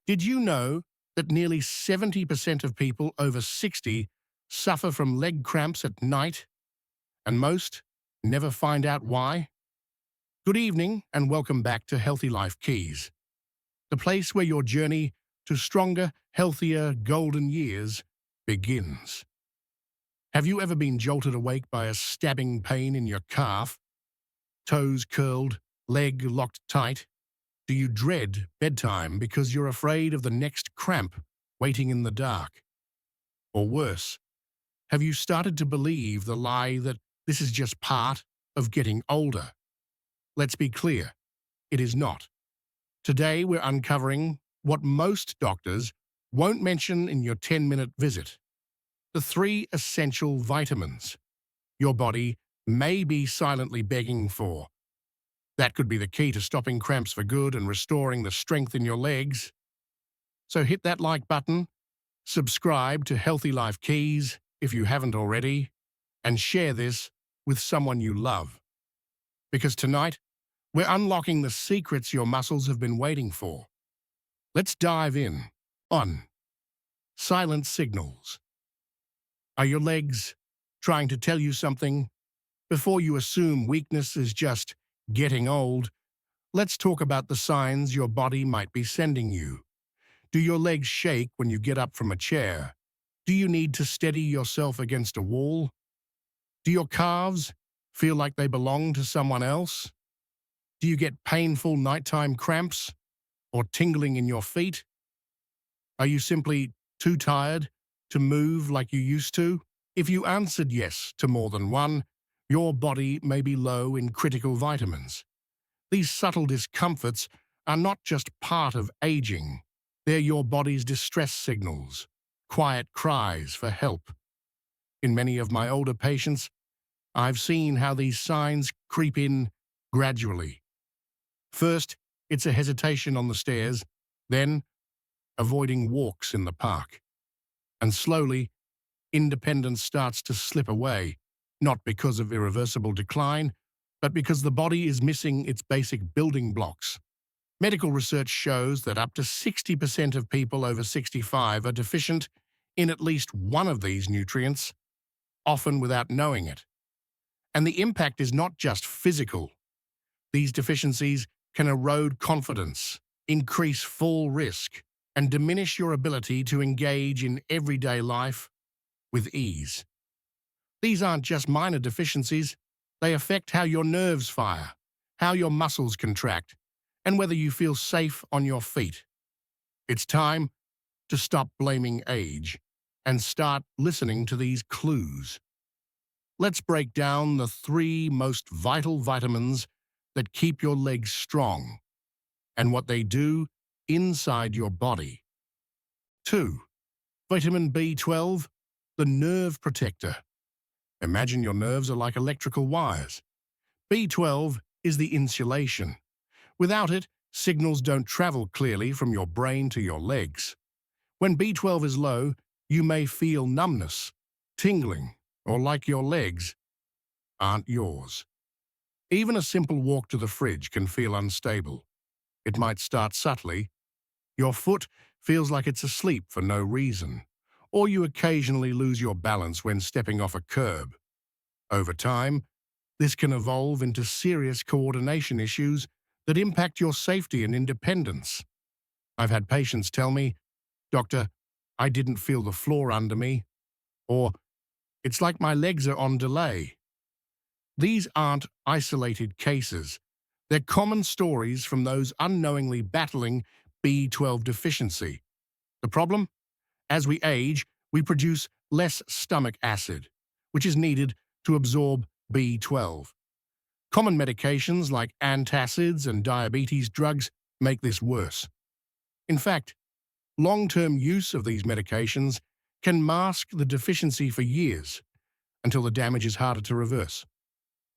Did you know that nearly 70% of people over 60 suffer from leg cramps at night, and most never find out why? Good evening, and welcome back to Healthy Life Keys, the place where your journey to stronger, healthier, golden years begins. Have you ever been jolted awake by a stabbing pain in your calf, toes curled, leg locked tight? Do you dread bedtime because you're afraid of the next cramp waiting in the dark? Or worse, have you started to believe the lie that this is just part of getting older? Let's be clear, it is not. Today we're uncovering what most doctors won't mention in your 10-minute visit: the 3 essential vitamins your body may be silently begging for. That could be the key to stopping cramps for good and restoring the strength in your legs. So hit that like button, subscribe to Healthy Life Keys if you haven't already, and share this with someone you love. Because tonight, we're unlocking the secrets your muscles have been waiting for. Let's dive in on silent signals. Are your legs trying to tell you something? Before you assume weakness is just getting old, let's talk about the signs your body might be sending you. Do your legs shake when you get up from a chair? Do you need to steady yourself against a wall? Do your calves feel like they belong to someone else? Do you get painful nighttime cramps or tingling in your feet? Are you simply too tired to move like you used to? If you answered yes to more than one, your body may be low in critical vitamins. These subtle discomforts are not just part of aging. They're your body's distress signals, quiet cries for help. In many of my older patients, I've seen how these signs creep in gradually. First, it's a hesitation on the stairs, then avoiding walks in the park. And slowly, independence starts to slip away, not because of irreversible decline, but because the body is missing its basic building blocks. Medical research shows that up to 60% of people over 65 are deficient in at least one of these nutrients, often without knowing it. And the impact is not just physical. These deficiencies can erode confidence, increase fall risk, and diminish your ability to engage in everyday life with ease. These aren't just minor deficiencies, they affect how your nerves fire, how your muscles contract, and whether you feel safe on your feet. It's time to stop blaming age and start listening to these clues. Let's break down the 3 most vital vitamins that keep your legs strong and what they do inside your body. 2. Vitamin B12, the nerve protector. Imagine your nerves are like electrical wires. B12 is the insulation. Without it, signals don't travel clearly from your brain to your legs. When B12 is low, you may feel numbness, tingling, or like your legs aren't yours. Even a simple walk to the fridge can feel unstable. It might start subtly. Your foot feels like it's asleep for no reason, or you occasionally lose your balance when stepping off a curb. Over time, this can evolve into serious coordination issues that impact your safety and independence. I've had patients tell me, "Doctor, I didn't feel the floor under me," or "It's like my legs are on delay." These aren't isolated cases. They're common stories from those unknowingly battling B12 deficiency. The problem? As we age, we produce less stomach acid, which is needed to absorb B12. Common medications like antacids and diabetes drugs make this worse. In fact, long-term use of these medications can mask the deficiency for years until the damage is harder to reverse.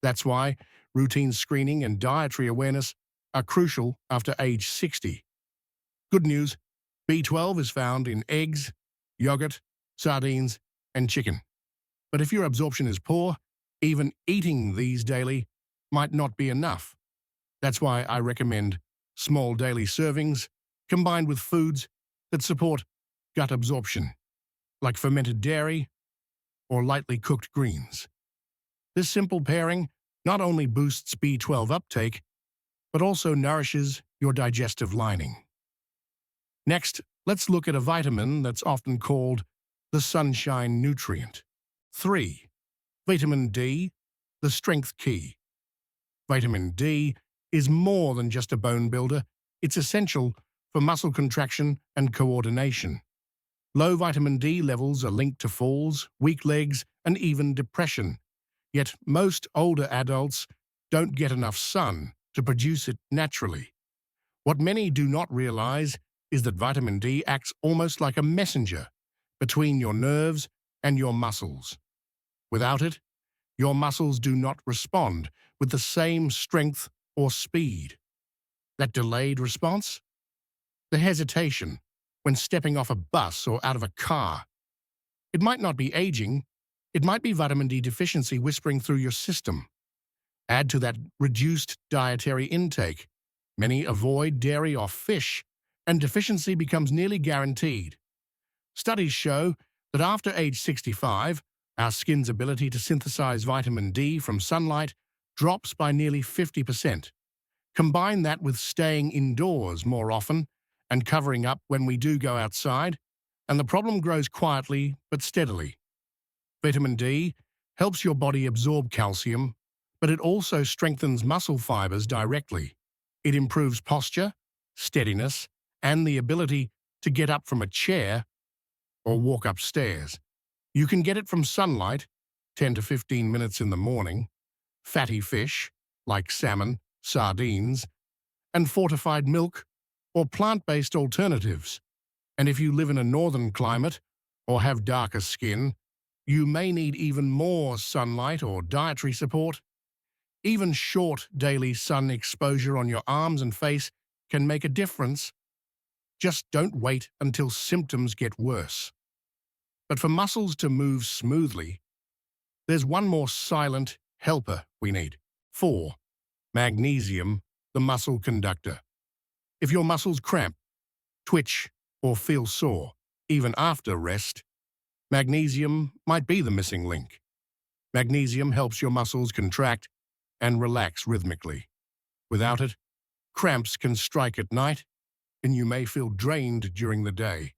That's why routine screening and dietary awareness are crucial after age 60. Good news, B12 is found in eggs, yogurt, sardines, and chicken. But if your absorption is poor, even eating these daily might not be enough. That's why I recommend small daily servings combined with foods that support gut absorption, like fermented dairy or lightly cooked greens. This simple pairing not only boosts B12 uptake, but also nourishes your digestive lining. Next, let's look at a vitamin that's often called the sunshine nutrient. 3. Vitamin D, the strength key. Vitamin D is more than just a bone builder. It's essential for muscle contraction and coordination. Low vitamin D levels are linked to falls, weak legs, and even depression. Yet most older adults don't get enough sun to produce it naturally. What many do not realize is that vitamin D acts almost like a messenger between your nerves and your muscles. Without it, your muscles do not respond with the same strength or speed. That delayed response? The hesitation when stepping off a bus or out of a car. It might not be aging, it might be vitamin D deficiency whispering through your system. Add to that reduced dietary intake. Many avoid dairy or fish, and deficiency becomes nearly guaranteed. Studies show that after age 65, our skin's ability to synthesize vitamin D from sunlight drops by nearly 50%. Combine that with staying indoors more often and covering up when we do go outside, and the problem grows quietly but steadily. Vitamin D helps your body absorb calcium, but it also strengthens muscle fibers directly. It improves posture, steadiness, and the ability to get up from a chair or walk upstairs. You can get it from sunlight, 10 to 15 minutes in the morning, fatty fish, like salmon, sardines, and fortified milk or plant-based alternatives. And if you live in a northern climate or have darker skin, you may need even more sunlight or dietary support. Even short daily sun exposure on your arms and face can make a difference. Just don't wait until symptoms get worse. But for muscles to move smoothly, there's one more silent helper we need. 4. Magnesium, the muscle conductor. If your muscles cramp, twitch, or feel sore, even after rest, magnesium might be the missing link. Magnesium helps your muscles contract and relax rhythmically. Without it, cramps can strike at night, and you may feel drained during the day.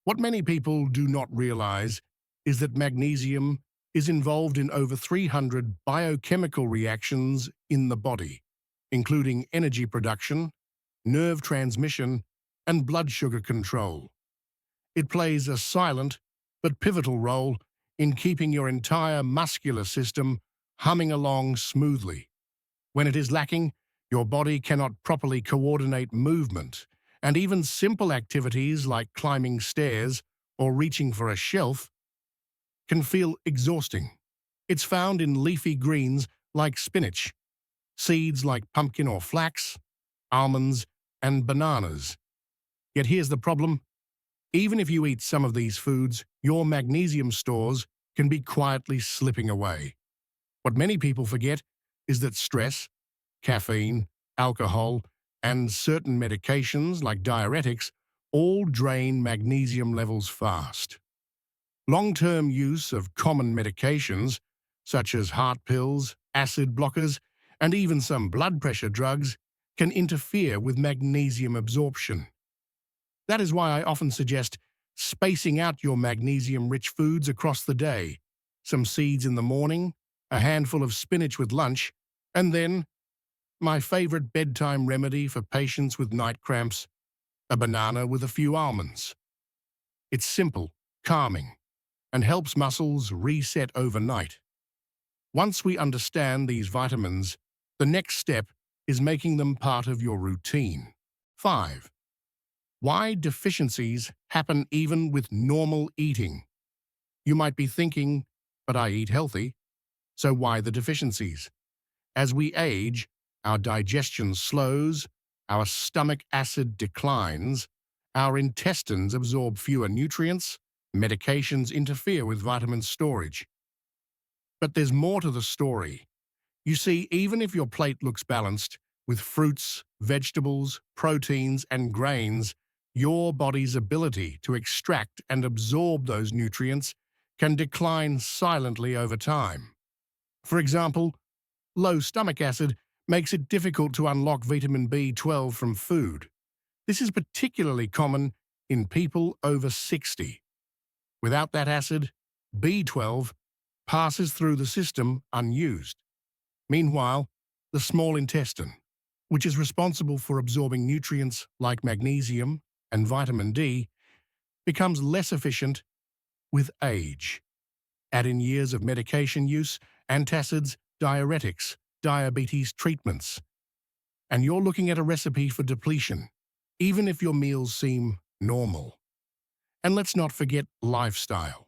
What many people do not realize is that magnesium is involved in over 300 biochemical reactions in the body, including energy production, nerve transmission, and blood sugar control. It plays a silent but pivotal role in keeping your entire muscular system humming along smoothly. When it is lacking, your body cannot properly coordinate movement, and even simple activities like climbing stairs or reaching for a shelf can feel exhausting. It's found in leafy greens like spinach, seeds like pumpkin or flax, almonds, and bananas. Yet here's the problem. Even if you eat some of these foods, your magnesium stores can be quietly slipping away. What many people forget is that stress, caffeine, alcohol, and certain medications like diuretics all drain magnesium levels fast. Long-term use of common medications, such as heart pills, acid blockers, and even some blood pressure drugs, can interfere with magnesium absorption. That is why I often suggest spacing out your magnesium-rich foods across the day. Some seeds in the morning, a handful of spinach with lunch, and then, my favorite bedtime remedy for patients with night cramps, a banana with a few almonds. It's simple, calming, and helps muscles reset overnight. Once we understand these vitamins, the next step is making them part of your routine. 5. Why deficiencies happen even with normal eating. You might be thinking, but I eat healthy, so why the deficiencies? As we age, our digestion slows, our stomach acid declines, our intestines absorb fewer nutrients, medications interfere with vitamin storage. But there's more to the story. You see, even if your plate looks balanced, with fruits, vegetables, proteins, and grains, your body's ability to extract and absorb those nutrients can decline silently over time. For example, low stomach acid makes it difficult to unlock vitamin B12 from food. This is particularly common in people over 60. Without that acid, B12 passes through the system unused. Meanwhile, the small intestine, which is responsible for absorbing nutrients like magnesium and vitamin D, becomes less efficient with age. Add in years of medication use, antacids, diuretics, diabetes treatments, and you're looking at a recipe for depletion, even if your meals seem normal. And let's not forget lifestyle.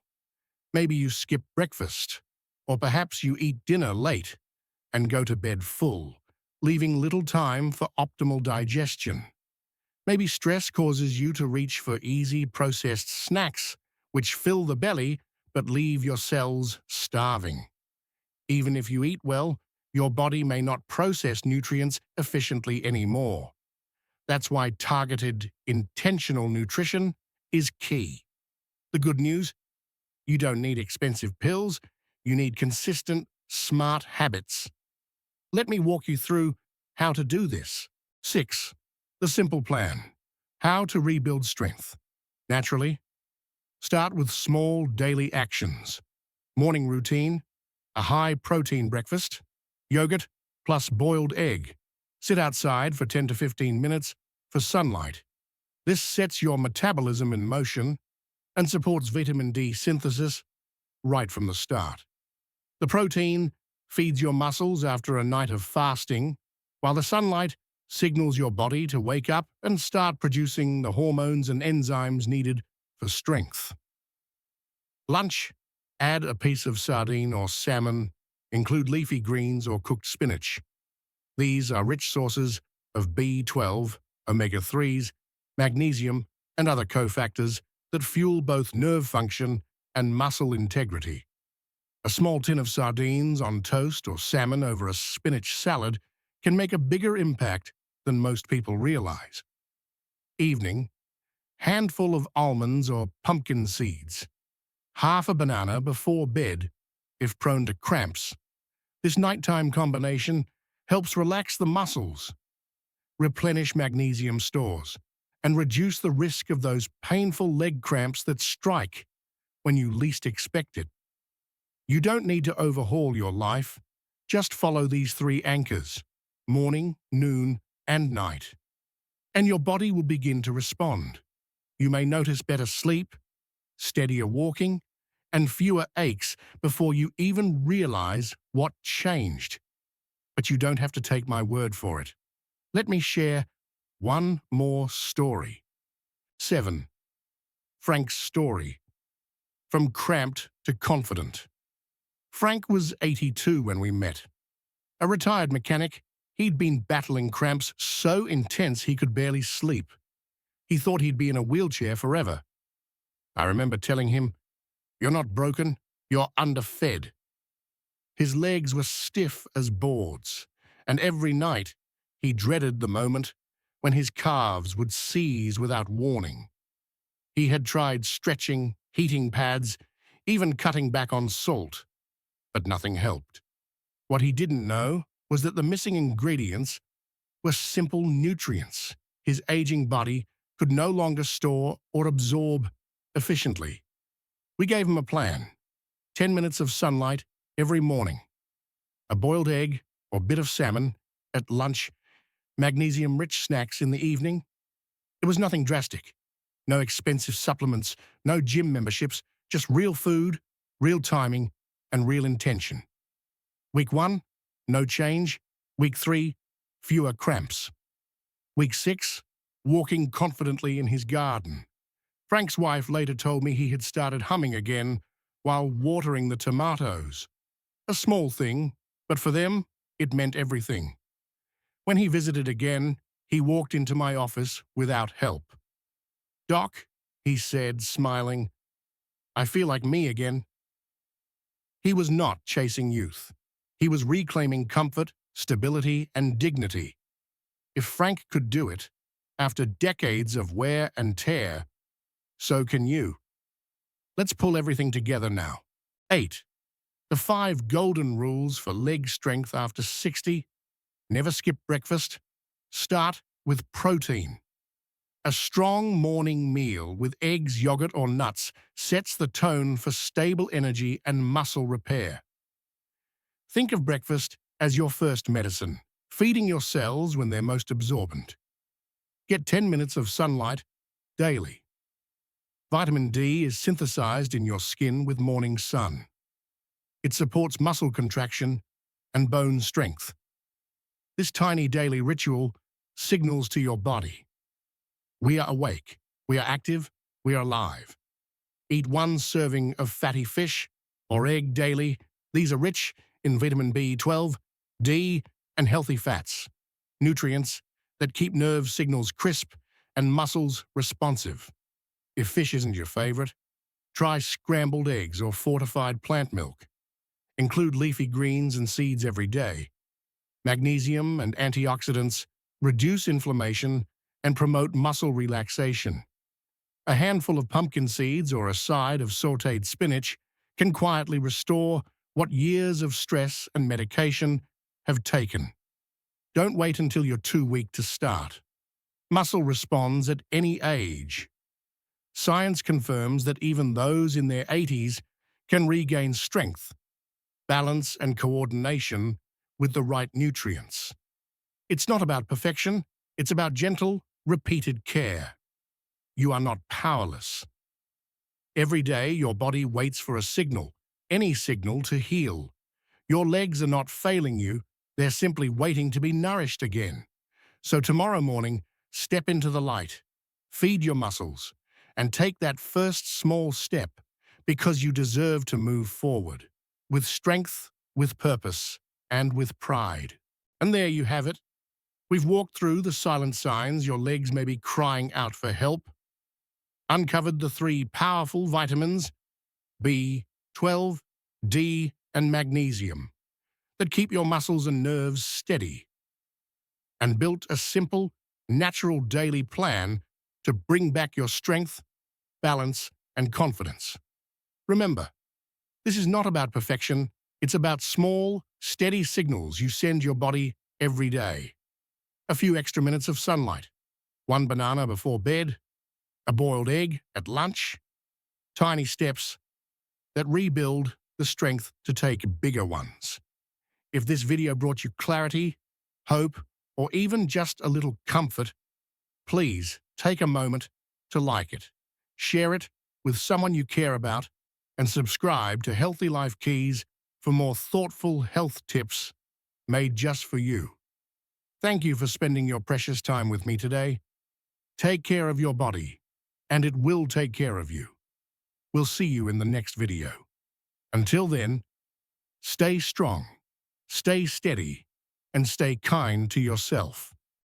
Maybe you skip breakfast, or perhaps you eat dinner late and go to bed full, leaving little time for optimal digestion. Maybe stress causes you to reach for easy processed snacks, which fill the belly but leave your cells starving. Even if you eat well, your body may not process nutrients efficiently anymore. That's why targeted, intentional nutrition is key. The good news? You don't need expensive pills. You need consistent, smart habits. Let me walk you through how to do this. 6. The simple plan. How to rebuild strength. Naturally, start with small daily actions. Morning routine, a high-protein breakfast, yogurt plus boiled egg. Sit outside for 10 to 15 minutes for sunlight. This sets your metabolism in motion and supports vitamin D synthesis right from the start. The protein feeds your muscles after a night of fasting, while the sunlight signals your body to wake up and start producing the hormones and enzymes needed for strength. Lunch, add a piece of sardine or salmon, include leafy greens or cooked spinach. These are rich sources of B12, omega-3s, magnesium, and other cofactors that fuel both nerve function and muscle integrity. A small tin of sardines on toast or salmon over a spinach salad can make a bigger impact than most people realize. Evening, handful of almonds or pumpkin seeds. Half a banana before bed if prone to cramps. This nighttime combination helps relax the muscles, replenish magnesium stores, and reduce the risk of those painful leg cramps that strike when you least expect it. You don't need to overhaul your life. Just follow these 3 anchors: morning, noon, and night. And your body will begin to respond. You may notice better sleep, steadier walking, and fewer aches before you even realize what changed. But you don't have to take my word for it. Let me share one more story. 7. Frank's story. From cramped to confident. Frank was 82 when we met. A retired mechanic, he'd been battling cramps so intense he could barely sleep. He thought he'd be in a wheelchair forever. I remember telling him, "You're not broken, you're underfed." His legs were stiff as boards, and every night he dreaded the moment when his calves would seize without warning. He had tried stretching, heating pads, even cutting back on salt, but nothing helped. What he didn't know was that the missing ingredients were simple nutrients his aging body could no longer store or absorb efficiently. We gave him a plan: 10 minutes of sunlight every morning, a boiled egg or bit of salmon at lunch, magnesium-rich snacks in the evening. It was nothing drastic. No expensive supplements, no gym memberships, just real food, real timing, and real intention. Week 1, no change. Week 3, fewer cramps. Week 6, walking confidently in his garden. Frank's wife later told me he had started humming again while watering the tomatoes. A small thing, but for them, it meant everything. When he visited again, he walked into my office without help. "Doc," he said, smiling, "I feel like me again." He was not chasing youth. He was reclaiming comfort, stability, and dignity. If Frank could do it, After decades of wear and tear, so can you. Let's pull everything together now. 8. The 5 golden rules for leg strength after 60. Never skip breakfast. Start with protein. A strong morning meal with eggs, yogurt, or nuts sets the tone for stable energy and muscle repair. Think of breakfast as your first medicine, feeding your cells when they're most absorbent. Get 10 minutes of sunlight daily. Vitamin D is synthesized in your skin with morning sun. It supports muscle contraction and bone strength. This tiny daily ritual signals to your body: we are awake, we are active, we are alive. Eat 1 serving of fatty fish or egg daily. These are rich in vitamin B12, D, and healthy fats, nutrients that keep nerve signals crisp and muscles responsive. If fish isn't your favorite, try scrambled eggs or fortified plant milk. Include leafy greens and seeds every day. Magnesium and antioxidants reduce inflammation and promote muscle relaxation. A handful of pumpkin seeds or a side of sautéed spinach can quietly restore what years of stress and medication have taken. Don't wait until you're too weak to start. Muscle responds at any age. Science confirms that even those in their 80s can regain strength, balance, and coordination with the right nutrients. It's not about perfection, it's about gentle, repeated care. You are not powerless. Every day, your body waits for a signal, any signal, to heal. Your legs are not failing you, they're simply waiting to be nourished again. So tomorrow morning, step into the light, feed your muscles, and take that first small step, because you deserve to move forward with strength, with purpose, and with pride. And there you have it. We've walked through the silent signs your legs may be crying out for help, uncovered the 3 powerful vitamins, B12, D, and magnesium, that keep your muscles and nerves steady, and built a simple, natural daily plan to bring back your strength, balance, and confidence. Remember, this is not about perfection, it's about small, steady signals you send your body every day. A few extra minutes of sunlight, 1 banana before bed, a boiled egg at lunch, tiny steps that rebuild the strength to take bigger ones. If this video brought you clarity, hope, or even just a little comfort, please take a moment to like it, share it with someone you care about, and subscribe to Healthy Life Keys for more thoughtful health tips made just for you. Thank you for spending your precious time with me today. Take care of your body, and it will take care of you. We'll see you in the next video. Until then, stay strong, stay steady, and stay kind to yourself.